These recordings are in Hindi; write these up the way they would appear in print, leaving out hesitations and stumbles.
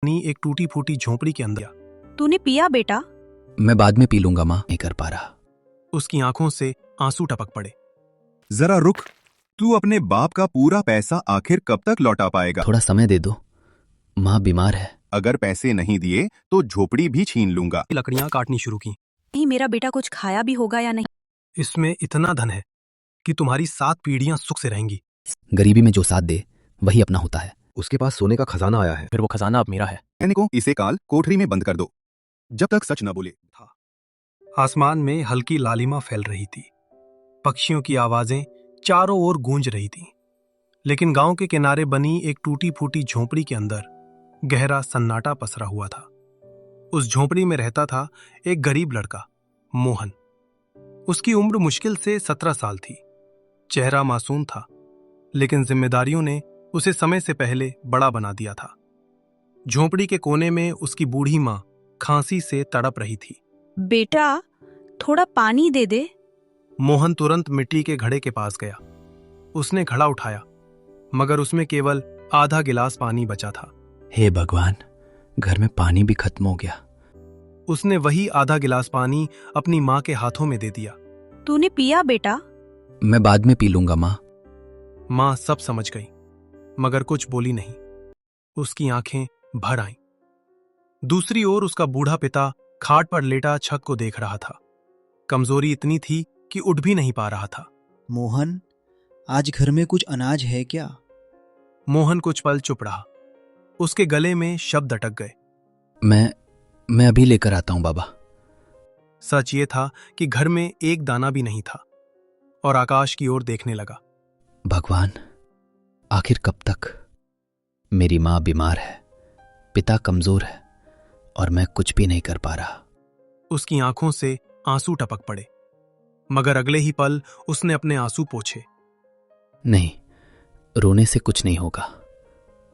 नी एक टूटी फूटी झोपड़ी के अंदर। तूने पिया बेटा? मैं बाद में पी लूंगा माँ, नहीं कर पा रहा। उसकी आंखों से आंसू टपक पड़े। जरा रुक, तू अपने बाप का पूरा पैसा आखिर कब तक लौटा पाएगा? थोड़ा समय दे दो, माँ बीमार है। अगर पैसे नहीं दिए तो झोपड़ी भी छीन लूंगा। लकड़ियां काटनी शुरू की। नहीं, मेरा बेटा कुछ खाया भी होगा या नहीं? इसमें इतना धन है कि तुम्हारी 7 पीढ़ियां सुख से रहेंगी। गरीबी में जो साथ दे वही अपना होता है। उसके पास सोने का खजाना आया है। फिर वो खजाना अब मेरा है। कहने को इसे काल कोठरी में बंद कर दो जब तक सच न बोले। आसमान में हल्की लालिमा फैल रही थी। पक्षियों की आवाजें चारों ओर गूंज रही थीं। लेकिन गांव के किनारे बनी एक टूटी फूटी झोपड़ी के अंदर गहरा सन्नाटा पसरा हुआ था। उस झोपड़ी में रहता था एक गरीब लड़का, मोहन। उसकी उम्र मुश्किल से 17 साल थी। चेहरा मासूम था, लेकिन जिम्मेदारियों ने उसे समय से पहले बड़ा बना दिया था। झोपड़ी के कोने में उसकी बूढ़ी माँ खांसी से तड़प रही थी। बेटा, थोड़ा पानी दे दे। मोहन तुरंत मिट्टी के घड़े के पास गया। उसने घड़ा उठाया, मगर उसमें केवल आधा गिलास पानी बचा था। हे भगवान, घर में पानी भी खत्म हो गया। उसने वही आधा गिलास पानी अपनी माँ के हाथों में दे दिया। तूने पिया बेटा? मैं बाद में पी लूंगा माँ। माँ सब समझ गई, मगर कुछ बोली नहीं। उसकी आंखें भर आईं। दूसरी ओर उसका बूढ़ा पिता खाट पर लेटा छत को देख रहा था। कमजोरी इतनी थी कि उठ भी नहीं पा रहा था। मोहन, आज घर में कुछ अनाज है क्या? मोहन कुछ पल चुप रहा। उसके गले में शब्द अटक गए। मैं अभी लेकर आता हूं बाबा। सच ये था कि घर में एक दाना भी नहीं था, और आकाश की ओर देखने लगा। भगवान, आखिर कब तक? मेरी माँ बीमार है, पिता कमजोर है, और मैं कुछ भी नहीं कर पा रहा। उसकी आंखों से आंसू टपक पड़े, मगर अगले ही पल उसने अपने आंसू पोंछे। नहीं, रोने से कुछ नहीं होगा,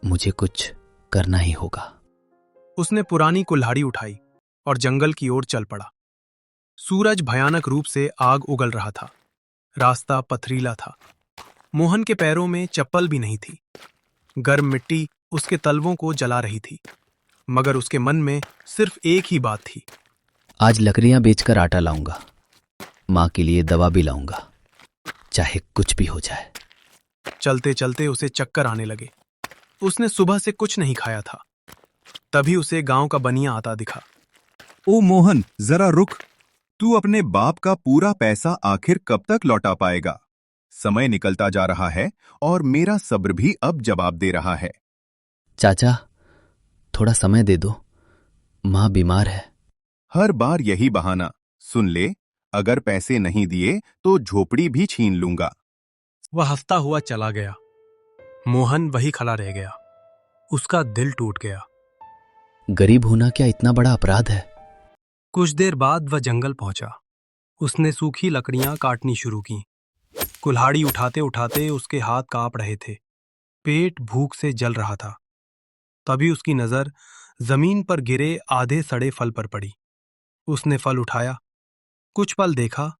मुझे कुछ करना ही होगा। उसने पुरानी कुल्हाड़ी उठाई और जंगल की ओर चल पड़ा। सूरज भयानक रूप से आग उगल रहा था। रास्ता पथरीला था। मोहन के पैरों में चप्पल भी नहीं थी। गर्म मिट्टी उसके तलवों को जला रही थी, मगर उसके मन में सिर्फ एक ही बात थी। आज लकड़ियां बेचकर आटा लाऊंगा, माँ के लिए दवा भी लाऊंगा, चाहे कुछ भी हो जाए। चलते चलते उसे चक्कर आने लगे। उसने सुबह से कुछ नहीं खाया था। तभी उसे गांव का बनिया आता दिखा। ओ मोहन, जरा रुक, तू अपने बाप का पूरा पैसा आखिर कब तक लौटा पाएगा? समय निकलता जा रहा है और मेरा सब्र भी अब जवाब दे रहा है। चाचा, थोड़ा समय दे दो, माँ बीमार है। हर बार यही बहाना। सुन ले, अगर पैसे नहीं दिए तो झोपड़ी भी छीन लूंगा। वह हंसता हुआ चला गया। मोहन वही खड़ा रह गया। उसका दिल टूट गया। गरीब होना क्या इतना बड़ा अपराध है? कुछ देर बाद वह जंगल पहुंचा। उसने सूखी लकड़ियां काटनी शुरू की। कुल्हाड़ी उठाते उठाते उसके हाथ कांप रहे थे। पेट भूख से जल रहा था। तभी उसकी नजर जमीन पर गिरे आधे सड़े फल पर पड़ी। उसने फल उठाया, कुछ पल देखा,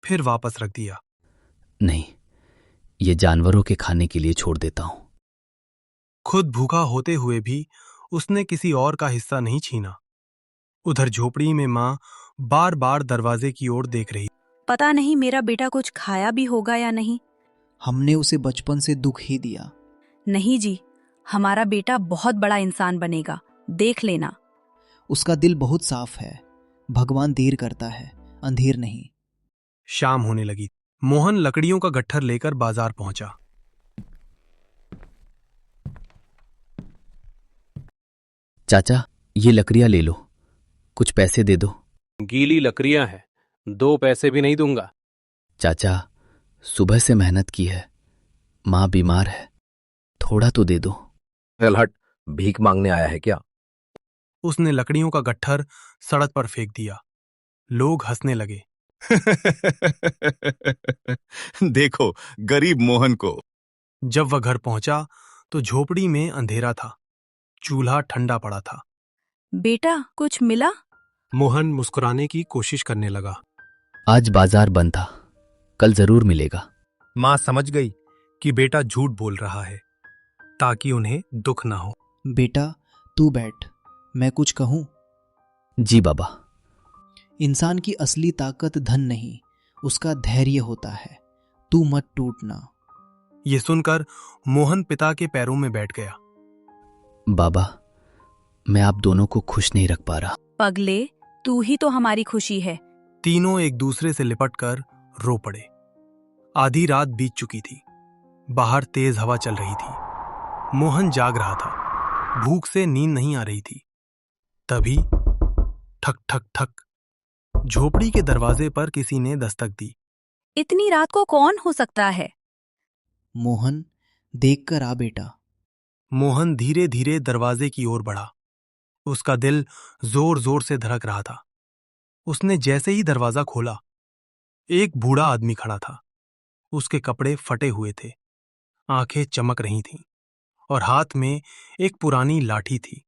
फिर वापस रख दिया। नहीं, ये जानवरों के खाने के लिए छोड़ देता हूं। खुद भूखा होते हुए भी उसने किसी और का हिस्सा नहीं छीना। उधर झोपड़ी में माँ बार बार दरवाजे की ओर देख रही। पता नहीं मेरा बेटा कुछ खाया भी होगा या नहीं। हमने उसे बचपन से दुख ही दिया। नहीं जी, हमारा बेटा बहुत बड़ा इंसान बनेगा, देख लेना। उसका दिल बहुत साफ है। भगवान देर करता है, अंधेर नहीं। शाम होने लगी। मोहन लकड़ियों का गट्ठर लेकर बाजार पहुंचा। चाचा, ये लकड़ियां ले लो, कुछ पैसे दे दो। गीली लकड़ियां हैं, 2 पैसे भी नहीं दूंगा। चाचा, सुबह से मेहनत की है, माँ बीमार है, थोड़ा तो दे दो। चल हट, भीख मांगने आया है क्या? उसने लकड़ियों का गट्ठर सड़क पर फेंक दिया। लोग हंसने लगे। देखो गरीब मोहन को। जब वह घर पहुंचा तो झोपड़ी में अंधेरा था। चूल्हा ठंडा पड़ा था। बेटा, कुछ मिला? मोहन मुस्कुराने की कोशिश करने लगा। आज बाजार बंद था, कल जरूर मिलेगा। माँ समझ गई कि बेटा झूठ बोल रहा है, ताकि उन्हें दुख ना हो। बेटा, तू बैठ, मैं कुछ कहूँ? जी बाबा। इंसान की असली ताकत धन नहीं, उसका धैर्य होता है। तू मत टूटना। ये सुनकर मोहन पिता के पैरों में बैठ गया। बाबा, मैं आप दोनों को खुश नहीं रख पा रहा। पगले, तू ही तो हमारी खुशी है। तीनों एक दूसरे से लिपटकर रो पड़े। आधी रात बीत चुकी थी। बाहर तेज हवा चल रही थी। मोहन जाग रहा था। भूख से नींद नहीं आ रही थी। तभी ठक ठक ठक, झोपड़ी के दरवाजे पर किसी ने दस्तक दी। इतनी रात को कौन हो सकता है? मोहन, देख कर आ बेटा। मोहन धीरे धीरे दरवाजे की ओर बढ़ा। उसका दिल जोर जोर से धड़क रहा था। उसने जैसे ही दरवाजा खोला, एक बूढ़ा आदमी खड़ा था। उसके कपड़े फटे हुए थे, आंखें चमक रही थीं और हाथ में एक पुरानी लाठी थी।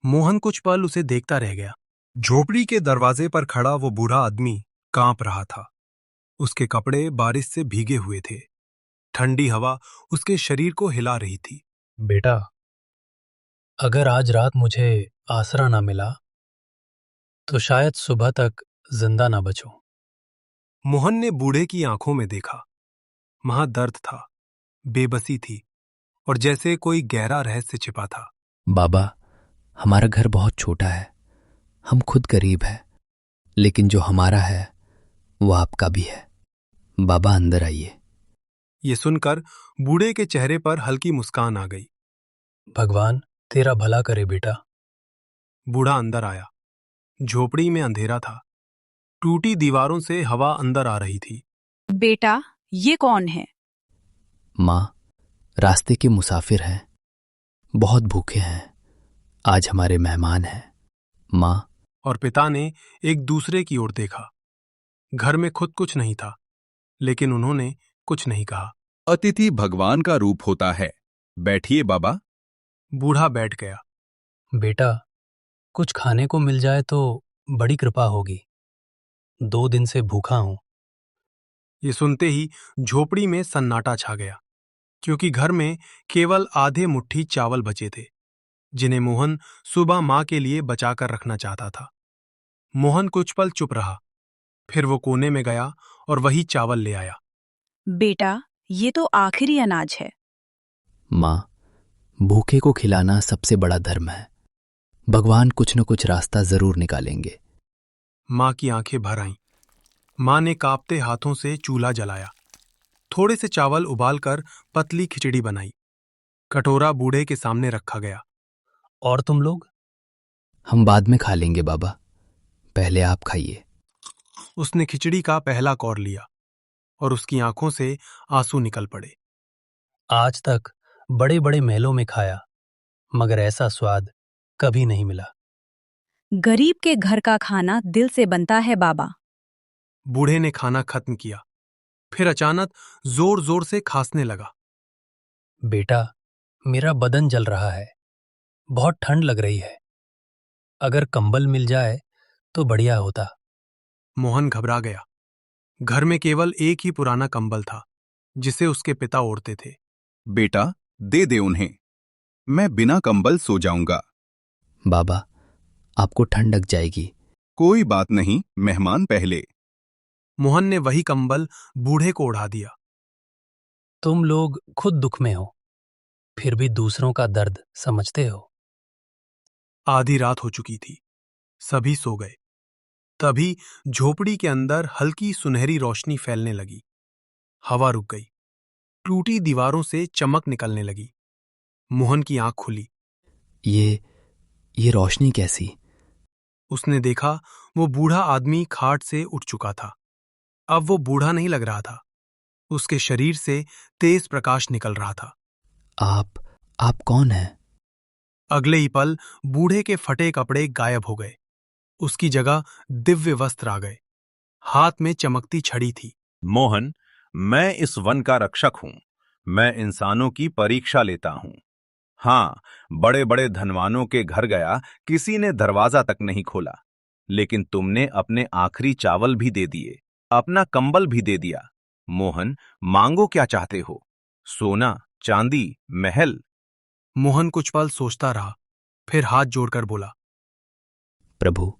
मोहन कुछ पल उसे देखता रह गया। झोपड़ी के दरवाजे पर खड़ा वो बूढ़ा आदमी कांप रहा था। उसके कपड़े बारिश से भीगे हुए थे। ठंडी हवा उसके शरीर को हिला रही थी। बेटा, अगर आज रात मुझे आसरा ना मिला तो शायद सुबह तक जिंदा ना बचूं। मोहन ने बूढ़े की आंखों में देखा। वहां दर्द था, बेबसी थी और जैसे कोई गहरा रहस्य छिपा था। बाबा, हमारा घर बहुत छोटा है। हम खुद गरीब हैं, लेकिन जो हमारा है वो आपका भी है। बाबा, अंदर आइए। ये सुनकर बूढ़े के चेहरे पर हल्की मुस्कान आ गई। भगवान तेरा भला करे बेटा। बूढ़ा अंदर आया। झोपड़ी में अंधेरा था। टूटी दीवारों से हवा अंदर आ रही थी। बेटा, ये कौन है? माँ, रास्ते के मुसाफिर हैं, बहुत भूखे हैं, आज हमारे मेहमान हैं। माँ और पिता ने एक दूसरे की ओर देखा। घर में खुद कुछ नहीं था, लेकिन उन्होंने कुछ नहीं कहा। अतिथि भगवान का रूप होता है। बैठिए बाबा। बूढ़ा बैठ गया। बेटा, कुछ खाने को मिल जाए तो बड़ी कृपा होगी। 2 दिन से भूखा हूं। ये सुनते ही झोपड़ी में सन्नाटा छा गया, क्योंकि घर में केवल आधे मुट्ठी चावल बचे थे, जिन्हें मोहन सुबह मां के लिए बचाकर रखना चाहता था। मोहन कुछ पल चुप रहा, फिर वो कोने में गया और वही चावल ले आया। बेटा, ये तो आखिरी अनाज है। माँ, भूखे को खिलाना सबसे बड़ा धर्म है। भगवान कुछ न कुछ रास्ता जरूर निकालेंगे। मां की आंखें भर आईं। मां ने कांपते हाथों से चूल्हा जलाया। थोड़े से चावल उबालकर पतली खिचड़ी बनाई। कटोरा बूढ़े के सामने रखा गया। और तुम लोग? हम बाद में खा लेंगे बाबा, पहले आप खाइए। उसने खिचड़ी का पहला कौर लिया और उसकी आंखों से आंसू निकल पड़े। आज तक बड़े बड़े महलों में खाया, मगर ऐसा स्वाद कभी नहीं मिला। गरीब के घर का खाना दिल से बनता है बाबा। बूढ़े ने खाना खत्म किया, फिर अचानक जोर जोर से खांसने लगा। बेटा, मेरा बदन जल रहा है, बहुत ठंड लग रही है। अगर कंबल मिल जाए तो बढ़िया होता। मोहन घबरा गया। घर में केवल एक ही पुराना कंबल था, जिसे उसके पिता ओढ़ते थे। बेटा, दे दे उन्हें। मैं बिना कंबल सो जाऊंगा। बाबा, आपको ठंड लग जाएगी। कोई बात नहीं, मेहमान पहले। मोहन ने वही कंबल बूढ़े को ओढ़ा दिया। तुम लोग खुद दुख में हो, फिर भी दूसरों का दर्द समझते हो। आधी रात हो चुकी थी। सभी सो गए। तभी झोपड़ी के अंदर हल्की सुनहरी रोशनी फैलने लगी। हवा रुक गई। टूटी दीवारों से चमक निकलने लगी। मोहन की आंख खुली। ये रोशनी कैसी? उसने देखा वो बूढ़ा आदमी खाट से उठ चुका था। अब वो बूढ़ा नहीं लग रहा था। उसके शरीर से तेज प्रकाश निकल रहा था। आप कौन हैं? अगले ही पल बूढ़े के फटे कपड़े गायब हो गए। उसकी जगह दिव्य वस्त्र आ गए। हाथ में चमकती छड़ी थी। मोहन, मैं इस वन का रक्षक हूं। मैं इंसानों की परीक्षा लेता हूं। हाँ, बड़े बड़े धनवानों के घर गया, किसी ने दरवाजा तक नहीं खोला, लेकिन तुमने अपने आखिरी चावल भी दे दिए, अपना कंबल भी दे दिया। मोहन, मांगो क्या चाहते हो? सोना, चांदी, महल? मोहन कुछ पल सोचता रहा, फिर हाथ जोड़कर बोला, प्रभु,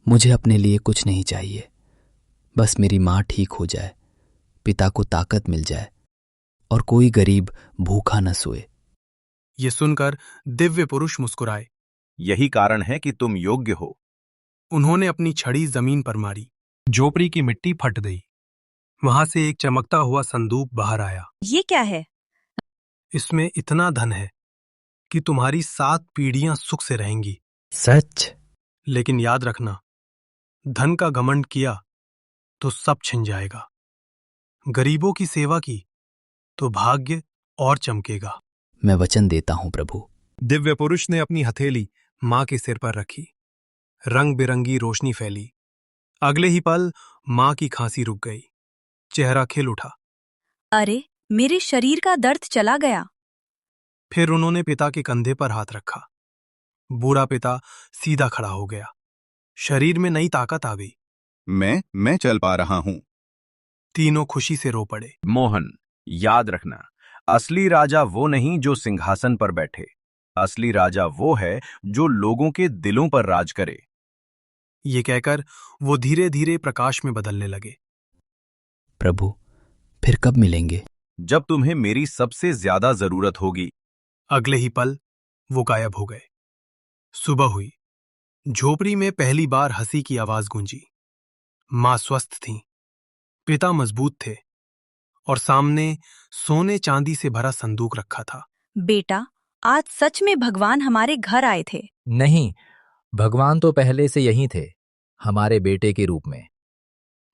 मुझे अपने लिए कुछ नहीं चाहिए, बस मेरी माँ ठीक हो जाए, पिता को ताकत मिल जाए और कोई गरीब भूखा न सोए। ये सुनकर दिव्य पुरुष मुस्कुराए। यही कारण है कि तुम योग्य हो। उन्होंने अपनी छड़ी जमीन पर मारी। झोपड़ी की मिट्टी फट गई। वहां से एक चमकता हुआ संदूक बाहर आया। ये क्या है? इसमें इतना धन है कि तुम्हारी 7 पीढ़ियां सुख से रहेंगी। सच? लेकिन याद रखना, धन का घमंड किया तो सब छिन जाएगा। गरीबों की सेवा की तो भाग्य और चमकेगा। मैं वचन देता हूं प्रभु। दिव्य पुरुष ने अपनी हथेली मां के सिर पर रखी। रंग बिरंगी रोशनी फैली। अगले ही पल मां की खांसी रुक गई। चेहरा खिल उठा। अरे, मेरे शरीर का दर्द चला गया। फिर उन्होंने पिता के कंधे पर हाथ रखा। बूढ़ा पिता सीधा खड़ा हो गया। शरीर में नई ताकत आ गई। मैं चल पा रहा हूं। तीनों खुशी से रो पड़े। मोहन, याद रखना, असली राजा वो नहीं जो सिंहासन पर बैठे। असली राजा वो है जो लोगों के दिलों पर राज करे। ये कहकर वो धीरे धीरे प्रकाश में बदलने लगे। प्रभु, फिर कब मिलेंगे? जब तुम्हें मेरी सबसे ज्यादा जरूरत होगी। अगले ही पल वो गायब हो गए। सुबह हुई। झोपड़ी में पहली बार हंसी की आवाज गूंजी। मां स्वस्थ थीं, पिता मजबूत थे और सामने सोने चांदी से भरा संदूक रखा था। बेटा, आज सच में भगवान हमारे घर आए थे। नहीं, भगवान तो पहले से यहीं थे, हमारे बेटे के रूप में।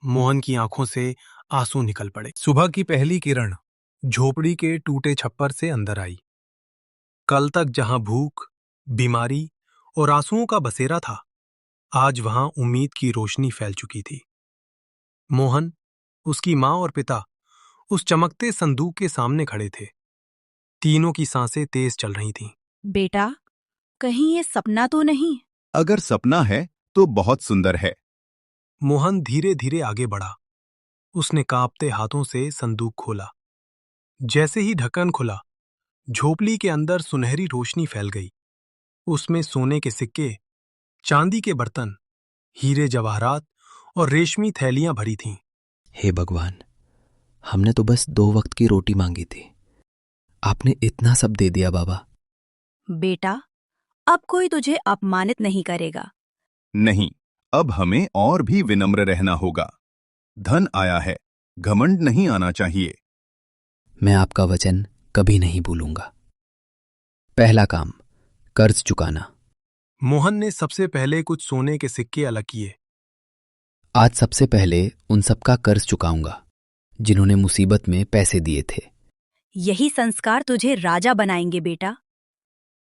मोहन की आंखों से आंसू निकल पड़े। सुबह की पहली किरण झोपड़ी के टूटे छप्पर से अंदर आई। कल तक जहां भूख, बीमारी और आंसुओं का बसेरा था, आज वहां उम्मीद की रोशनी फैल चुकी थी। मोहन, उसकी मां और पिता उस चमकते संदूक के सामने खड़े थे। तीनों की सांसें तेज चल रही थीं। बेटा, कहीं ये सपना तो नहीं? अगर सपना है तो बहुत सुंदर है। मोहन धीरे धीरे आगे बढ़ा। उसने कांपते हाथों से संदूक खोला। जैसे ही ढक्कन खुला, झोपड़ी के अंदर सुनहरी रोशनी फैल गई। उसमें सोने के सिक्के, चांदी के बर्तन, हीरे जवाहरात और रेशमी थैलियां भरी थीं। हे भगवान, हमने तो बस 2 वक्त की रोटी मांगी थी, आपने इतना सब दे दिया बाबा। बेटा, अब कोई तुझे अपमानित नहीं करेगा। नहीं, अब हमें और भी विनम्र रहना होगा। धन आया है, घमंड नहीं आना चाहिए। मैं आपका वचन कभी नहीं भूलूंगा। पहला काम, कर्ज चुकाना। मोहन ने सबसे पहले कुछ सोने के सिक्के अलग किए। आज सबसे पहले उन सबका कर्ज चुकाऊंगा जिन्होंने मुसीबत में पैसे दिए थे। यही संस्कार तुझे राजा बनाएंगे बेटा।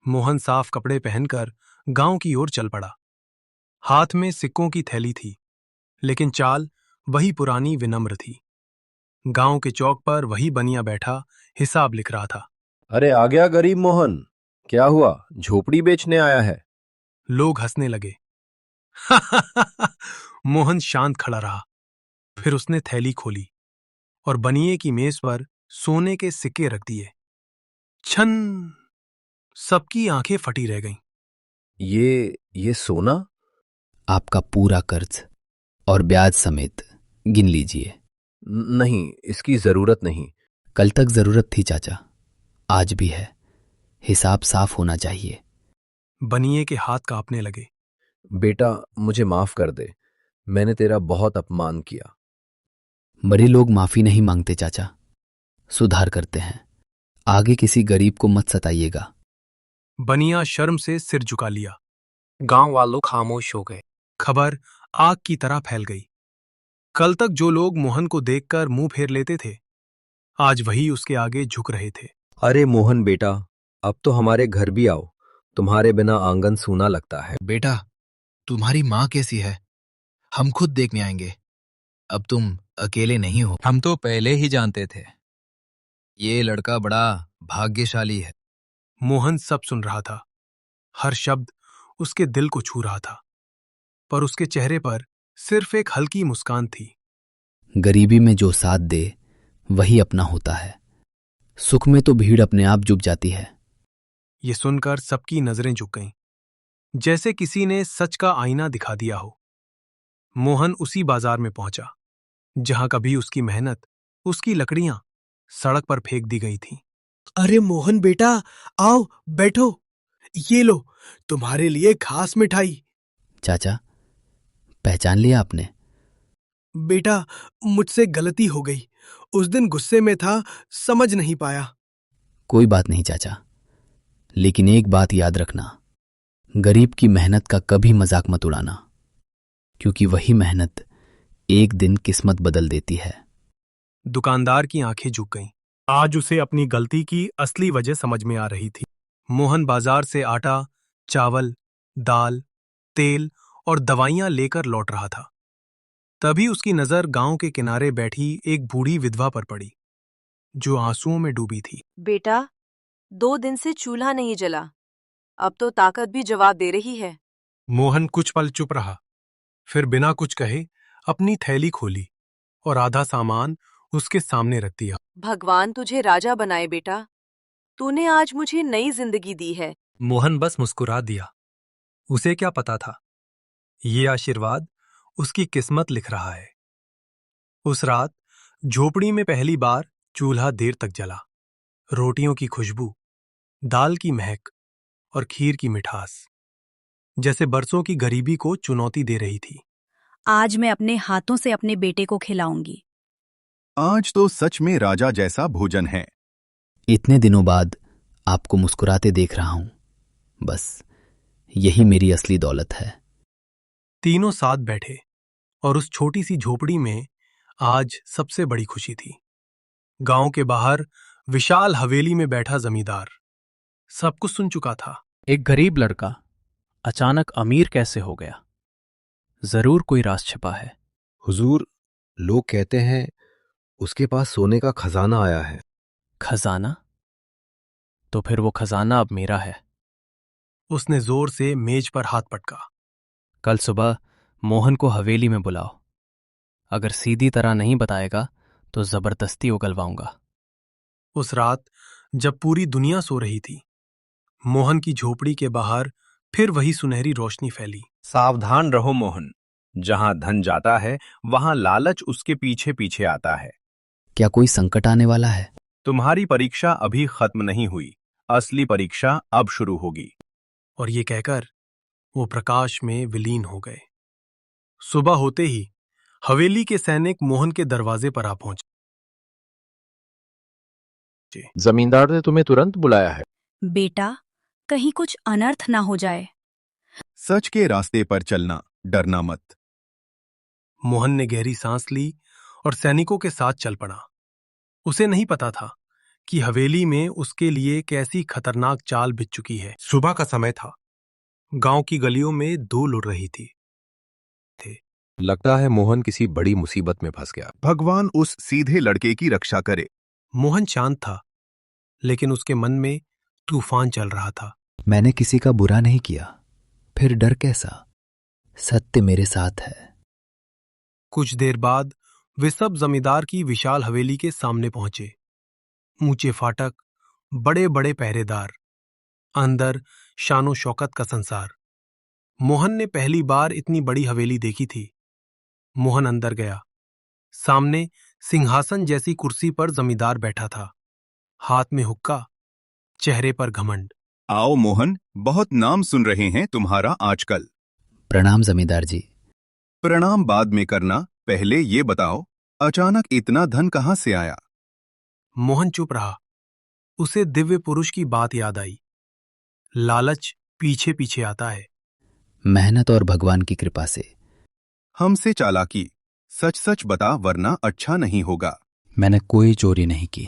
मोहन साफ कपड़े पहनकर गांव की ओर चल पड़ा। हाथ में सिक्कों की थैली थी, लेकिन चाल वही पुरानी विनम्र थी। गांव के चौक पर वही बनिया बैठा हिसाब लिख रहा था। अरे आ गया गरीब मोहन, क्या हुआ, झोपड़ी बेचने आया है? लोग हंसने लगे। मोहन शांत खड़ा रहा। फिर उसने थैली खोली और बनिए की मेज पर सोने के सिक्के रख दिए। छन! सबकी आंखें फटी रह गईं। ये सोना? आपका पूरा कर्ज और ब्याज समेत गिन लीजिए। नहीं, इसकी जरूरत नहीं। कल तक जरूरत थी चाचा, आज भी है। हिसाब साफ होना चाहिए। बनिए के हाथ कांपने लगे। बेटा, मुझे माफ कर दे, मैंने तेरा बहुत अपमान किया। बड़े लोग माफी नहीं मांगते चाचा, सुधार करते हैं। आगे किसी गरीब को मत सताइएगा। बनिया शर्म से सिर झुका लिया। गांव वालों खामोश हो गए। खबर आग की तरह फैल गई। कल तक जो लोग मोहन को देखकर मुंह फेर लेते थे, आज वही उसके आगे झुक रहे थे। अरे मोहन बेटा, अब तो हमारे घर भी आओ, तुम्हारे बिना आंगन सूना लगता है। बेटा, तुम्हारी माँ कैसी है? हम खुद देखने आएंगे। अब तुम अकेले नहीं हो। हम तो पहले ही जानते थे, ये लड़का बड़ा भाग्यशाली है। मोहन सब सुन रहा था। हर शब्द उसके दिल को छू रहा था, पर उसके चेहरे पर सिर्फ एक हल्की मुस्कान थी। गरीबी में जो साथ दे वही अपना होता है। सुख में तो भीड़ अपने आप जुट जाती है। ये सुनकर सबकी नजरें झुक गईं। जैसे किसी ने सच का आईना दिखा दिया हो। मोहन उसी बाजार में पहुंचा जहां कभी उसकी मेहनत, उसकी लकड़ियां सड़क पर फेंक दी गई थीं। अरे मोहन बेटा, आओ बैठो, ये लो तुम्हारे लिए खास मिठाई। चाचा, पहचान लिया आपने? बेटा, मुझसे गलती हो गई, उस दिन गुस्से में था, समझ नहीं पाया। कोई बात नहीं चाचा, लेकिन एक बात याद रखना, गरीब की मेहनत का कभी मजाक मत उड़ाना, क्योंकि वही मेहनत एक दिन किस्मत बदल देती है। दुकानदार की आंखें झुक गईं। आज उसे अपनी गलती की असली वजह समझ में आ रही थी। मोहन बाजार से आटा, चावल, दाल, तेल और दवाइयां लेकर लौट रहा था। तभी उसकी नजर गांव के किनारे बैठी एक बूढ़ी विधवा पर पड़ी, जो आंसुओं में डूबी थी। बेटा, 2 दिन से चूल्हा नहीं जला, अब तो ताकत भी जवाब दे रही है। मोहन कुछ पल चुप रहा, फिर बिना कुछ कहे अपनी थैली खोली और आधा सामान उसके सामने रख दिया। भगवान तुझे राजा बनाए बेटा, तूने आज मुझे नई जिंदगी दी है। मोहन बस मुस्कुरा दिया। उसे क्या पता था, ये आशीर्वाद उसकी किस्मत लिख रहा है। उस रात झोपड़ी में पहली बार चूल्हा देर तक जला। रोटियों की खुशबू, दाल की महक और खीर की मिठास जैसे बरसों की गरीबी को चुनौती दे रही थी। आज मैं अपने हाथों से अपने बेटे को खिलाऊंगी। आज तो सच में राजा जैसा भोजन है। इतने दिनों बाद आपको मुस्कुराते देख रहा हूं, बस यही मेरी असली दौलत है। तीनों साथ बैठे और उस छोटी सी झोपड़ी में आज सबसे बड़ी खुशी थी। गांव के बाहर विशाल हवेली में बैठा जमींदार सब कुछ सुन चुका था। एक गरीब लड़का अचानक अमीर कैसे हो गया? जरूर कोई राज छिपा है। हुजूर, लोग कहते हैं उसके पास सोने का खजाना आया है। खजाना? तो फिर वो खजाना अब मेरा है। उसने जोर से मेज पर हाथ पटका। कल सुबह मोहन को हवेली में बुलाओ। अगर सीधी तरह नहीं बताएगा तो जबरदस्ती उगलवाऊंगा। उस रात जब पूरी दुनिया सो रही थी, मोहन की झोपड़ी के बाहर फिर वही सुनहरी रोशनी फैली। सावधान रहो मोहन, जहां धन जाता है वहां लालच उसके पीछे पीछे आता है। क्या कोई संकट आने वाला है? तुम्हारी परीक्षा अभी खत्म नहीं हुई, असली परीक्षा अब शुरू होगी। और ये कहकर वो प्रकाश में विलीन हो गए। सुबह होते ही हवेली के सैनिक मोहन के दरवाजे पर आ पहुंचे। जमींदार ने तुम्हें तुरंत बुलाया है। बेटा, कहीं कुछ अनर्थ ना हो जाए। सच के रास्ते पर चलना, डरना मत। मोहन ने गहरी सांस ली और सैनिकों के साथ चल पड़ा। उसे नहीं पता था कि हवेली में उसके लिए कैसी खतरनाक चाल बिछ चुकी है। सुबह का समय था। गांव की गलियों में धूल उड़ रही थी। लगता है मोहन किसी बड़ी मुसीबत में फंस गया। भगवान उस सीधे लड़के की रक्षा करे। मोहन शांत था, लेकिन उसके मन में तूफान चल रहा था। मैंने किसी का बुरा नहीं किया, फिर डर कैसा? सत्य मेरे साथ है। कुछ देर बाद वे सब जमींदार की विशाल हवेली के सामने पहुंचे। ऊंचे फाटक, बड़े बड़े पहरेदार, अंदर शानो शौकत का संसार। मोहन ने पहली बार इतनी बड़ी हवेली देखी थी। मोहन अंदर गया। सामने सिंहासन जैसी कुर्सी पर जमींदार बैठा था, हाथ में हुक्का, चेहरे पर घमंड। आओ मोहन, बहुत नाम सुन रहे हैं तुम्हारा आजकल। प्रणाम जमींदार जी। प्रणाम बाद में करना, पहले ये बताओ अचानक इतना धन कहां से आया? मोहन चुप रहा। उसे दिव्य पुरुष की बात याद आई। लालच पीछे पीछे आता है। मेहनत और भगवान की कृपा से। हमसे चालाकी, सच सच बता वरना अच्छा नहीं होगा। मैंने कोई चोरी नहीं की,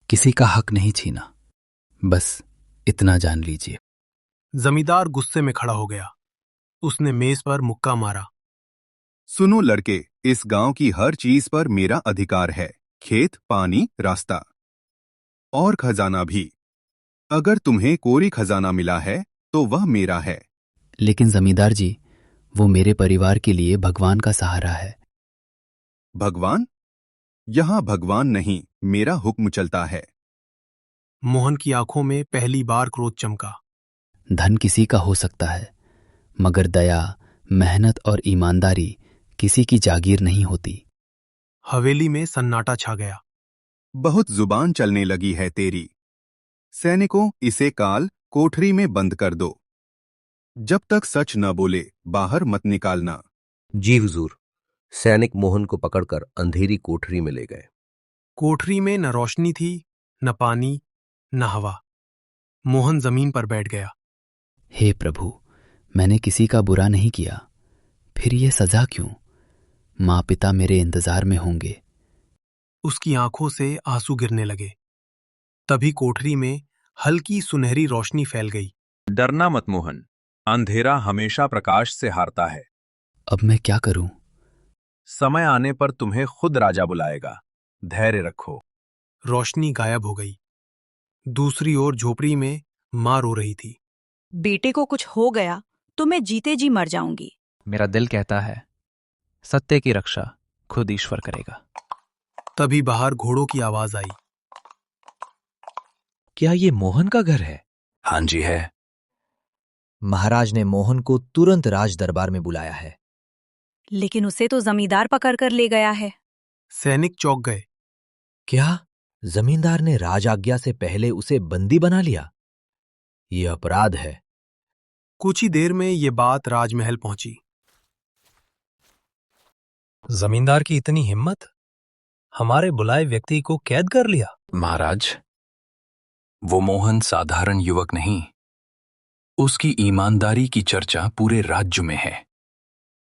किसी का हक नहीं छीना, बस इतना जान लीजिए। जमींदार गुस्से में खड़ा हो गया। उसने मेज पर मुक्का मारा। सुनो लड़के, इस गांव की हर चीज पर मेरा अधिकार है। खेत, पानी, रास्ता और खजाना भी। अगर तुम्हें कोई खजाना मिला है तो वह मेरा है। लेकिन जमींदार जी, वो मेरे परिवार के लिए भगवान का सहारा है। भगवान? यहां भगवान नहीं, मेरा हुक्म चलता है। मोहन की आंखों में पहली बार क्रोध चमका। धन किसी का हो सकता है, मगर दया, मेहनत और ईमानदारी किसी की जागीर नहीं होती। हवेली में सन्नाटा छा गया। बहुत जुबान चलने लगी है तेरी। सैनिकों, इसे काल कोठरी में बंद कर दो। जब तक सच न बोले बाहर मत निकालना। जी हुजूर। सैनिक मोहन को पकड़कर अंधेरी कोठरी में ले गए। कोठरी में न रोशनी थी, न पानी, न हवा। मोहन जमीन पर बैठ गया। हे प्रभु, मैंने किसी का बुरा नहीं किया, फिर ये सजा क्यों? माँ पिता मेरे इंतजार में होंगे। उसकी आंखों से आंसू गिरने लगे। तभी कोठरी में हल्की सुनहरी रोशनी फैल गई। डरना मत मोहन, अंधेरा हमेशा प्रकाश से हारता है। अब मैं क्या करूं? समय आने पर तुम्हें खुद राजा बुलाएगा, धैर्य रखो। रोशनी गायब हो गई। दूसरी ओर झोपड़ी में मां रो रही थी। बेटे को कुछ हो गया तो मैं जीते जी मर जाऊंगी। मेरा दिल कहता है सत्य की रक्षा खुद ईश्वर करेगा। तभी बाहर घोड़ों की आवाज आई। क्या ये मोहन का घर है? हाँ जी है। महाराज ने मोहन को तुरंत राज दरबार में बुलाया है। लेकिन उसे तो जमींदार पकड़ कर ले गया है। सैनिक चौंक गए। क्या जमींदार ने राज आज्ञा से पहले उसे बंदी बना लिया? ये अपराध है। कुछ ही देर में ये बात राजमहल पहुंची। जमींदार की इतनी हिम्मत, हमारे बुलाए व्यक्ति को कैद कर लिया। महाराज, वो मोहन साधारण युवक नहीं, उसकी ईमानदारी की चर्चा पूरे राज्य में है।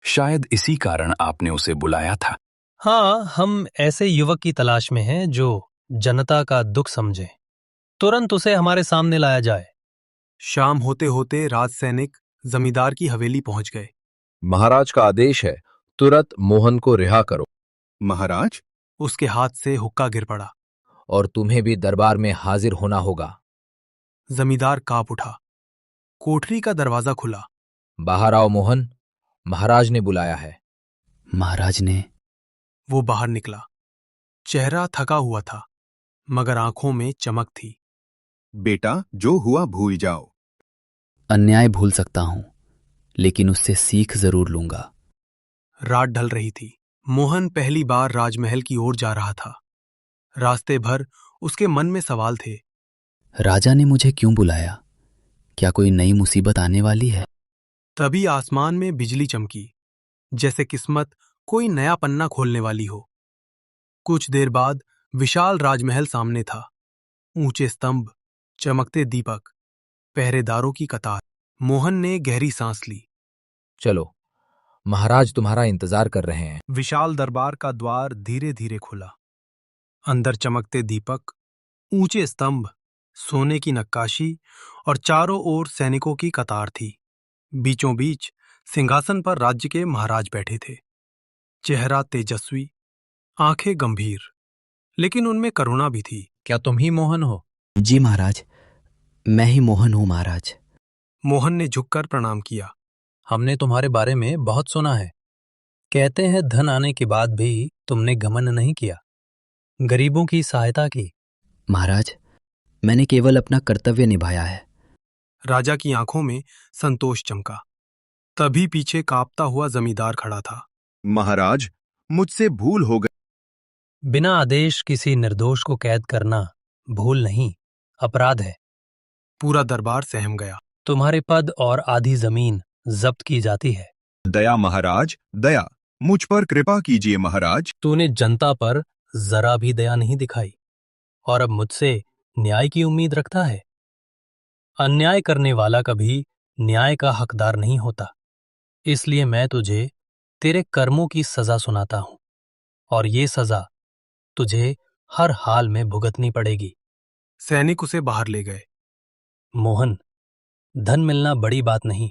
शायद इसी कारण आपने उसे बुलाया था। हाँ, हम ऐसे युवक की तलाश में हैं जो जनता का दुख समझे। तुरंत उसे हमारे सामने लाया जाए। शाम होते होते राजसैनिक जमींदार की हवेली पहुंच गए। महाराज का आदेश है, तुरंत मोहन को रिहा करो। महाराज? उसके हाथ से हुक्का गिर पड़ा। और तुम्हें भी दरबार में हाजिर होना होगा। जमींदार कांप उठा। कोठरी का दरवाजा खुला। बाहर आओ मोहन, महाराज ने बुलाया है। महाराज ने? वो बाहर निकला। चेहरा थका हुआ था, मगर आंखों में चमक थी। बेटा, जो हुआ भूल जाओ। अन्याय भूल सकता हूं, लेकिन उससे सीख जरूर लूंगा। रात ढल रही थी। मोहन पहली बार राजमहल की ओर जा रहा था। रास्ते भर उसके मन में सवाल थे। राजा ने मुझे क्यों बुलाया? क्या कोई नई मुसीबत आने वाली है? तभी आसमान में बिजली चमकी, जैसे किस्मत कोई नया पन्ना खोलने वाली हो। कुछ देर बाद विशाल राजमहल सामने था। ऊंचे स्तंभ, चमकते दीपक, पहरेदारों की कतार। मोहन ने गहरी सांस ली। चलो, महाराज तुम्हारा इंतजार कर रहे हैं। विशाल दरबार का द्वार धीरे धीरे खुला। अंदर चमकते दीपक, ऊंचे स्तंभ, सोने की नक्काशी और चारों ओर सैनिकों की कतार थी। बीचों बीच सिंहासन पर राज्य के महाराज बैठे थे। चेहरा तेजस्वी, आंखें गंभीर, लेकिन उनमें करुणा भी थी। क्या तुम ही मोहन हो? जी महाराज, मैं ही मोहन हूं महाराज। मोहन ने झुककर प्रणाम किया। हमने तुम्हारे बारे में बहुत सुना है। कहते हैं धन आने के बाद भी तुमने घमंड नहीं किया, गरीबों की सहायता की। महाराज, मैंने केवल अपना कर्तव्य निभाया है। राजा की आंखों में संतोष चमका। तभी पीछे कांपता हुआ जमींदार खड़ा था। महाराज, मुझसे भूल हो गई। बिना आदेश किसी निर्दोष को कैद करना भूल नहीं, अपराध है। पूरा दरबार सहम गया। तुम्हारे पद और आधी जमीन जब्त की जाती है। दया महाराज, दया, मुझ पर कृपा कीजिए महाराज। तूने जनता पर जरा भी दया नहीं दिखाई और अब मुझसे न्याय की उम्मीद रखता है। अन्याय करने वाला कभी न्याय का हकदार नहीं होता। इसलिए मैं तुझे तेरे कर्मों की सजा सुनाता हूं, और ये सजा तुझे हर हाल में भुगतनी पड़ेगी। सैनिक उसे बाहर ले गए। मोहन, धन मिलना बड़ी बात नहीं,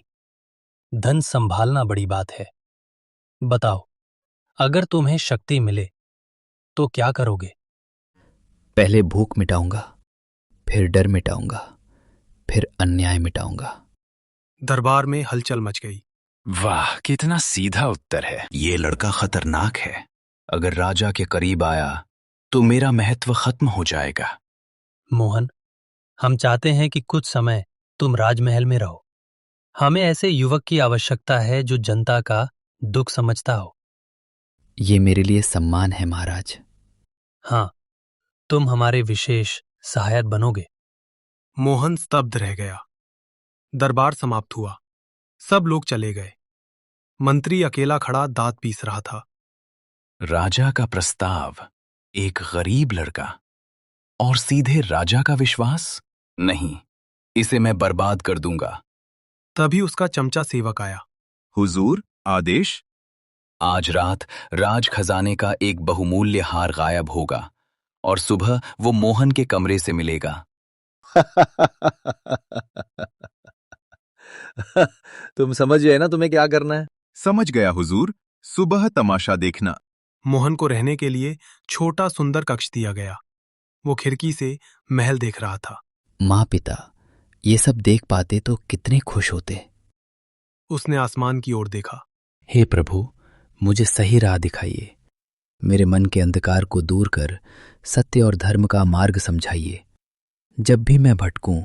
धन संभालना बड़ी बात है। बताओ, अगर तुम्हें शक्ति मिले तो क्या करोगे? पहले भूख मिटाऊंगा, फिर डर मिटाऊंगा, फिर अन्याय मिटाऊंगा। दरबार में हलचल मच गई। वाह, कितना सीधा उत्तर है। ये लड़का खतरनाक है। अगर राजा के करीब आया तो मेरा महत्व खत्म हो जाएगा। मोहन, हम चाहते हैं कि कुछ समय तुम राजमहल में रहो। हमें ऐसे युवक की आवश्यकता है जो जनता का दुख समझता हो। ये मेरे लिए सम्मान है महाराज। हाँ, तुम हमारे विशेष सहायक बनोगे। मोहन स्तब्ध रह गया। दरबार समाप्त हुआ। सब लोग चले गए। मंत्री अकेला खड़ा दांत पीस रहा था। राजा का प्रस्ताव, एक गरीब लड़का और सीधे राजा का विश्वास? नहीं, इसे मैं बर्बाद कर दूंगा। तभी उसका चमचा सेवक आया। हुजूर, आदेश। आज रात राज खजाने का एक बहुमूल्य हार गायब होगा और सुबह वो मोहन के कमरे से मिलेगा। तुम समझ गए ना तुम्हें क्या करना है? समझ गया हुजूर, सुबह तमाशा देखना। मोहन को रहने के लिए छोटा सुंदर कक्ष दिया गया। वो खिड़की से महल देख रहा था। माँ पिता ये सब देख पाते तो कितने खुश होते। उसने आसमान की ओर देखा। हे प्रभु, मुझे सही राह दिखाइए। मेरे मन के अंधकार को दूर कर सत्य और धर्म का मार्ग समझाइए। जब भी मैं भटकूं,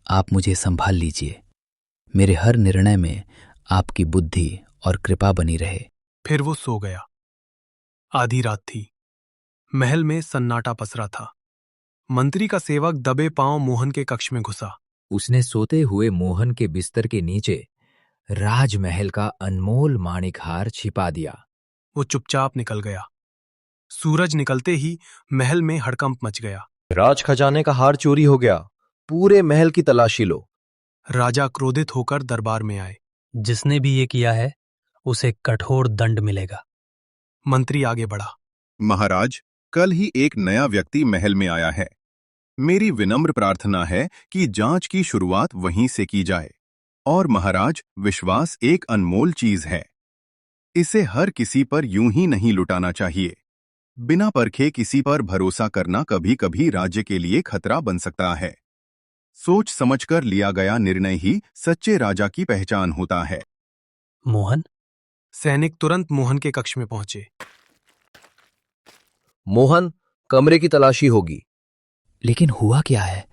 आप मुझे संभाल लीजिए। मेरे हर निर्णय में आपकी बुद्धि और कृपा बनी रहे। फिर वो सो गया। आधी रात थी। महल में सन्नाटा पसरा था। मंत्री का सेवक दबे पांव मोहन के कक्ष में घुसा। उसने सोते हुए मोहन के बिस्तर के नीचे राजमहल का अनमोल माणिक हार छिपा दिया। वो चुपचाप निकल गया। सूरज निकलते ही महल में हड़कंप मच गया। राज खजाने का हार चोरी हो गया, पूरे महल की तलाशी लो। राजा क्रोधित होकर दरबार में आए। जिसने भी ये किया है उसे कठोर दंड मिलेगा। मंत्री आगे बढ़ा। महाराज, कल ही एक नया व्यक्ति महल में आया है। मेरी विनम्र प्रार्थना है कि जांच की शुरुआत वहीं से की जाए। और महाराज, विश्वास एक अनमोल चीज है। इसे हर किसी पर यूं ही नहीं लुटाना चाहिए। बिना परखे किसी पर भरोसा करना कभी कभी राज्य के लिए खतरा बन सकता है। सोच समझकर लिया गया निर्णय ही सच्चे राजा की पहचान होता है। मोहन? सैनिक तुरंत मोहन के कक्ष में पहुंचे। मोहन, कमरे की तलाशी होगी। लेकिन हुआ क्या है?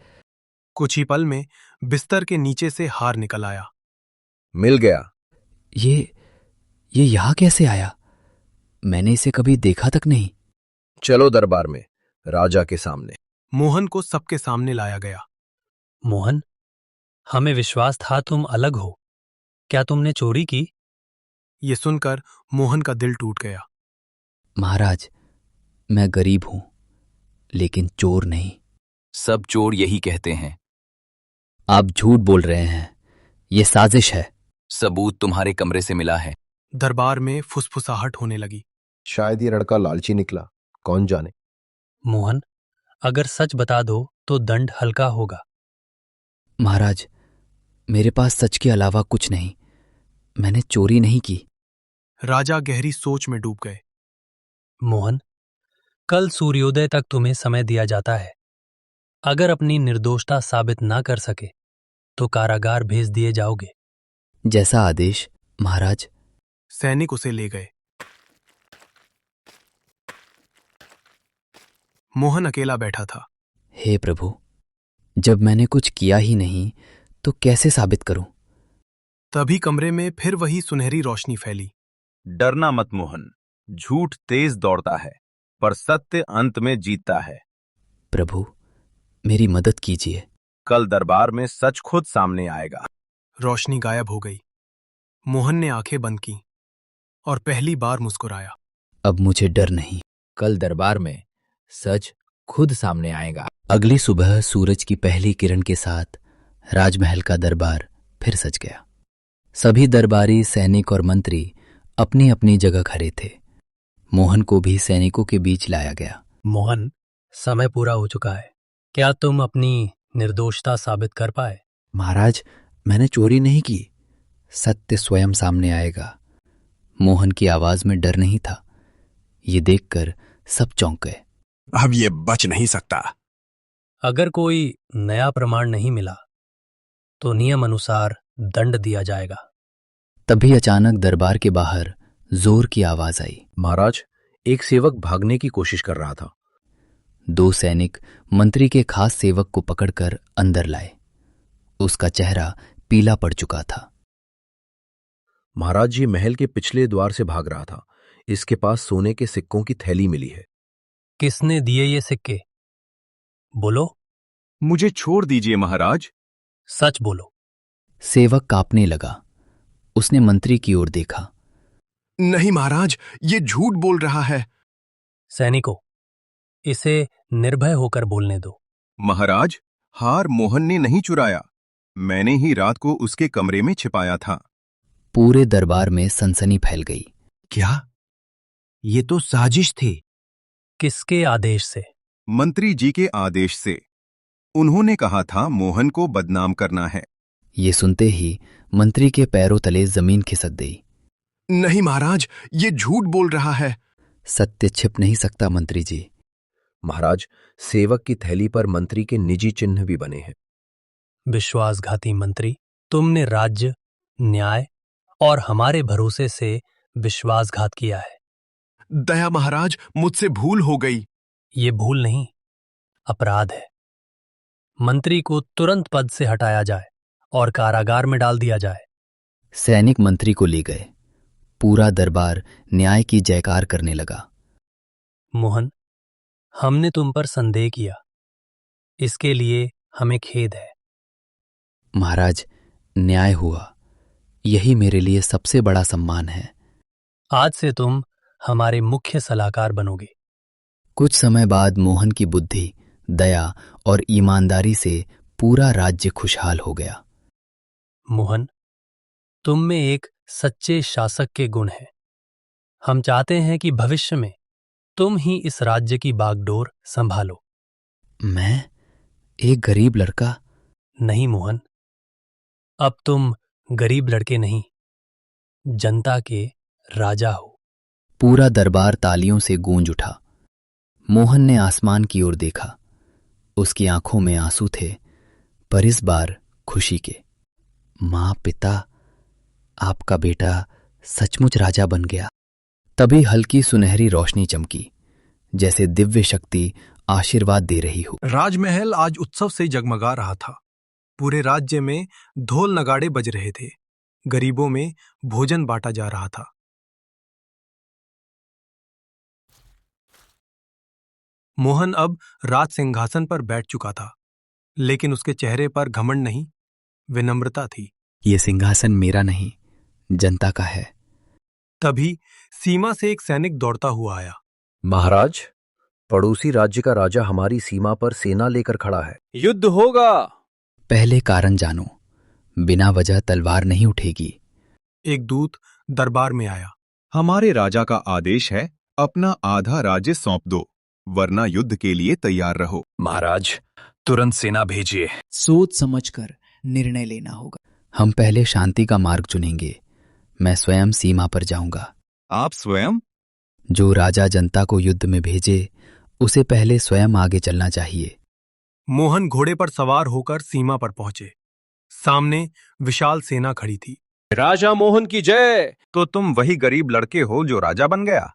कुछ ही पल में बिस्तर के नीचे से हार निकल आया। मिल गया। ये यहां कैसे आया? मैंने इसे कभी देखा तक नहीं। चलो दरबार में, राजा के सामने। मोहन को सबके सामने लाया गया। मोहन, हमें विश्वास था तुम अलग हो। क्या तुमने चोरी की? ये सुनकर मोहन का दिल टूट गया। महाराज, मैं गरीब हूं, लेकिन चोर नहीं। सब चोर यही कहते हैं। आप झूठ बोल रहे हैं। ये साजिश है। सबूत तुम्हारे कमरे से मिला है। दरबार में फुसफुसाहट होने लगी। शायद ये लड़का लालची निकला, कौन जाने। मोहन, अगर सच बता दो तो दंड हल्का होगा। महाराज, मेरे पास सच के अलावा कुछ नहीं। मैंने चोरी नहीं की। राजा गहरी सोच में डूब गए। मोहन, कल सूर्योदय तक तुम्हें समय दिया जाता है। अगर अपनी निर्दोषता साबित ना कर सके तो कारागार भेज दिए जाओगे। जैसा आदेश महाराज। सैनिक उसे ले गए। मोहन अकेला बैठा था। हे प्रभु, जब मैंने कुछ किया ही नहीं तो कैसे साबित करूं? तभी कमरे में फिर वही सुनहरी रोशनी फैली। डरना मत मोहन, झूठ तेज दौड़ता है पर सत्य अंत में जीतता है। प्रभु, मेरी मदद कीजिए। कल दरबार में सच खुद सामने आएगा। रोशनी गायब हो गई। मोहन ने आंखें बंद की और पहली बार मुस्कुराया। अब मुझे डर नहीं। कल दरबार में सच खुद सामने आएगा। अगली सुबह सूरज की पहली किरण के साथ राजमहल का दरबार फिर सज गया। सभी दरबारी, सैनिक और मंत्री अपनी अपनी जगह खड़े थे। मोहन को भी सैनिकों के बीच लाया गया। मोहन, समय पूरा हो चुका है। क्या तुम अपनी निर्दोषता साबित कर पाए? महाराज, मैंने चोरी नहीं की। सत्य स्वयं सामने आएगा। मोहन की आवाज में डर नहीं था। ये देखकर सब चौंक गए। अब ये बच नहीं सकता। अगर कोई नया प्रमाण नहीं मिला तो नियम अनुसार दंड दिया जाएगा। तभी अचानक दरबार के बाहर जोर की आवाज आई। महाराज, एक सेवक भागने की कोशिश कर रहा था। 2 सैनिक मंत्री के खास सेवक को पकड़कर अंदर लाए। उसका चेहरा पीला पड़ चुका था। महाराज, ये महल के पिछले द्वार से भाग रहा था। इसके पास सोने के सिक्कों की थैली मिली है। किसने दिए ये सिक्के? बोलो। मुझे छोड़ दीजिए महाराज। सच बोलो। सेवक कांपने लगा। उसने मंत्री की ओर देखा। नहीं महाराज, ये झूठ बोल रहा है। सैनिकों, इसे निर्भय होकर बोलने दो। महाराज, हार मोहन ने नहीं चुराया। मैंने ही रात को उसके कमरे में छिपाया था। पूरे दरबार में सनसनी फैल गई। क्या? ये तो साजिश थी। किसके आदेश से? मंत्री जी के आदेश से। उन्होंने कहा था मोहन को बदनाम करना है। ये सुनते ही मंत्री के पैरों तले जमीन खिसक गई। नहीं महाराज, ये झूठ बोल रहा है। सत्य छिप नहीं सकता मंत्री जी। महाराज, सेवक की थैली पर मंत्री के निजी चिन्ह भी बने हैं। विश्वासघाती मंत्री, तुमने राज्य, न्याय और हमारे भरोसे से विश्वासघात किया है। दया महाराज, मुझसे भूल हो गई। ये भूल नहीं, अपराध है। मंत्री को तुरंत पद से हटाया जाए और कारागार में डाल दिया जाए। सैनिक मंत्री को ले गए। पूरा दरबार न्याय की जयकार करने लगा। मोहन, हमने तुम पर संदेह किया, इसके लिए हमें खेद है। महाराज, न्याय हुआ, यही मेरे लिए सबसे बड़ा सम्मान है। आज से तुम हमारे मुख्य सलाहकार बनोगे। कुछ समय बाद मोहन की बुद्धि, दया और ईमानदारी से पूरा राज्य खुशहाल हो गया। मोहन, तुम में एक सच्चे शासक के गुण हैं। हम चाहते हैं कि भविष्य में तुम ही इस राज्य की बागडोर संभालो। मैं एक गरीब लड़का? नहीं मोहन, अब तुम गरीब लड़के नहीं, जनता के राजा हो। पूरा दरबार तालियों से गूंज उठा। मोहन ने आसमान की ओर देखा। उसकी आंखों में आंसू थे, पर इस बार खुशी के। मां, पिता, आपका बेटा सचमुच राजा बन गया। तभी हल्की सुनहरी रोशनी चमकी, जैसे दिव्य शक्ति आशीर्वाद दे रही हो। राजमहल आज उत्सव से जगमगा रहा था। पूरे राज्य में ढोल नगाड़े बज रहे थे। गरीबों में भोजन बांटा जा रहा था। मोहन अब राज सिंहासन पर बैठ चुका था, लेकिन उसके चेहरे पर घमंड नहीं, विनम्रता थी। ये सिंहासन मेरा नहीं, जनता का है। तभी सीमा से एक सैनिक दौड़ता हुआ आया। महाराज, पड़ोसी राज्य का राजा हमारी सीमा पर सेना लेकर खड़ा है। युद्ध होगा। पहले कारण जानो, बिना वजह तलवार नहीं उठेगी। एक दूत दरबार में आया। हमारे राजा का आदेश है, अपना आधा राज्य सौंप दो, वरना युद्ध के लिए तैयार रहो। महाराज, तुरंत सेना भेजिए। सोच समझकर निर्णय लेना होगा। हम पहले शांति का मार्ग चुनेंगे। मैं स्वयं सीमा पर जाऊंगा। आप स्वयं? जो राजा जनता को युद्ध में भेजे, उसे पहले स्वयं आगे चलना चाहिए। मोहन घोड़े पर सवार होकर सीमा पर पहुंचे। सामने विशाल सेना खड़ी थी। राजा मोहन की जय। तो तुम वही गरीब लड़के हो जो राजा बन गया?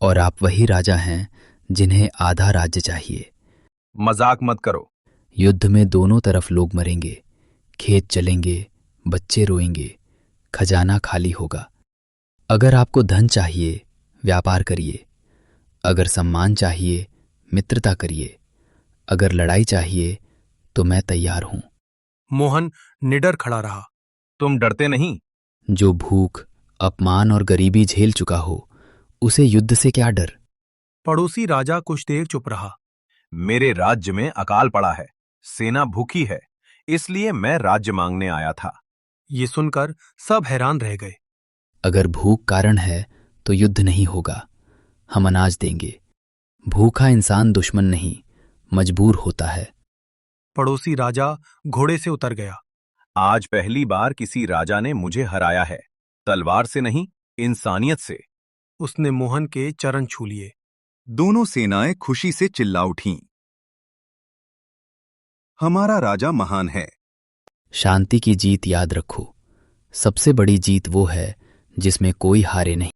और आप वही राजा हैं जिन्हें आधा राज्य चाहिए। मजाक मत करो। युद्ध में दोनों तरफ लोग मरेंगे, खेत जलेंगे, बच्चे रोएंगे, खजाना खाली होगा। अगर आपको धन चाहिए, व्यापार करिए। अगर सम्मान चाहिए, मित्रता करिए। अगर लड़ाई चाहिए, तो मैं तैयार हूं। मोहन निडर खड़ा रहा। तुम डरते नहीं? जो भूख, अपमान और गरीबी झेल चुका हो, उसे युद्ध से क्या डर? पड़ोसी राजा कुछ देर चुप रहा। मेरे राज्य में अकाल पड़ा है, सेना भूखी है, इसलिए मैं राज्य मांगने आया था। ये सुनकर सब हैरान रह गए। अगर भूख कारण है तो युद्ध नहीं होगा। हम अनाज देंगे। भूखा इंसान दुश्मन नहीं, मजबूर होता है। पड़ोसी राजा घोड़े से उतर गया। आज पहली बार किसी राजा ने मुझे हराया है, तलवार से नहीं, इंसानियत से। उसने मोहन के चरण छू लिए। दोनों सेनाएं खुशी से चिल्ला उठीं। हमारा राजा महान है। शांति की जीत याद रखो। सबसे बड़ी जीत वो है जिसमें कोई हारे नहीं।